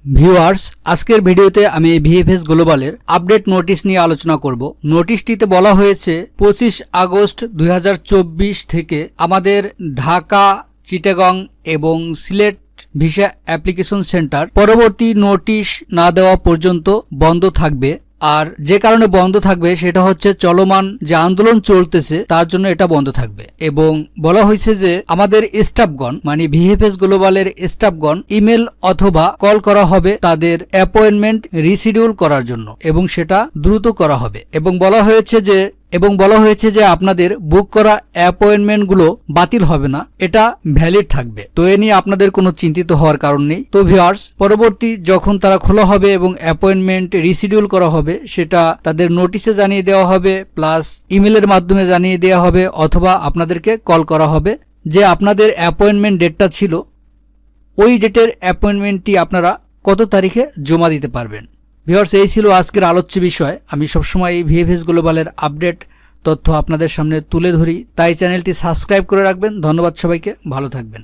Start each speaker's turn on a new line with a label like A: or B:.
A: Viewers, আজকের ভিডিওতে আমি ভিএফএস গ্লোবালের আপডেট নোটিশ নিয়ে আলোচনা করব। নোটিশটিতে বলা হয়েছে 25 আগস্ট 2024 থেকে আমাদের ঢাকা, চিটাগং এবং সিলেট ভিসা অ্যাপ্লিকেশন সেন্টার পরবর্তী নোটিশ না দেওয়া পর্যন্ত বন্ধ থাকবে। আর যে কারণে বন্ধ থাকবে সেটা হচ্ছে চলমান যে আন্দোলন চলতেছে তার জন্য এটা বন্ধ থাকবে। এবং বলা হয়েছে যে আমাদের স্টাফগণ মানে ভিএফএস গ্লোবালের স্টাফগণ ইমেল অথবা কল করা হবে তাদের অ্যাপয়েন্টমেন্ট রিশিডিউল করার জন্য এবং সেটা দ্রুত করা হবে। এবং বলা হয়েছে যে আপনাদের বুক করা অ্যাপয়েন্টমেন্টগুলো বাতিল হবে না, এটা ভ্যালিড থাকবে। তো এ নিয়ে আপনাদের কোনো চিন্তিত হওয়ার কারণ নেই। তো ভিউয়ার্স, পরবর্তী যখন তারা খোলা হবে এবং অ্যাপয়েন্টমেন্ট রিশিডিউল করা হবে সেটা তাদের নোটিশে জানিয়ে দেওয়া হবে, প্লাস ইমেলের মাধ্যমে জানিয়ে দেওয়া হবে, অথবা আপনাদেরকে কল করা হবে যে আপনাদের অ্যাপয়েন্টমেন্ট ডেটটা ছিল ওই ডেটের অ্যাপয়েন্টমেন্টটি আপনারা কত তারিখে জমা দিতে পারবেন। ভিউয়ার্স, এই ছিল আজকের আলোচ্য বিষয়। আমি সবসময় এই ভিএফএস গ্লোবালের আপডেট তথ্য আপনাদের সামনে তুলে ধরি, তাই চ্যানেলটি সাবস্ক্রাইব করে রাখবেন। ধন্যবাদ সবাইকে, ভালো থাকবেন।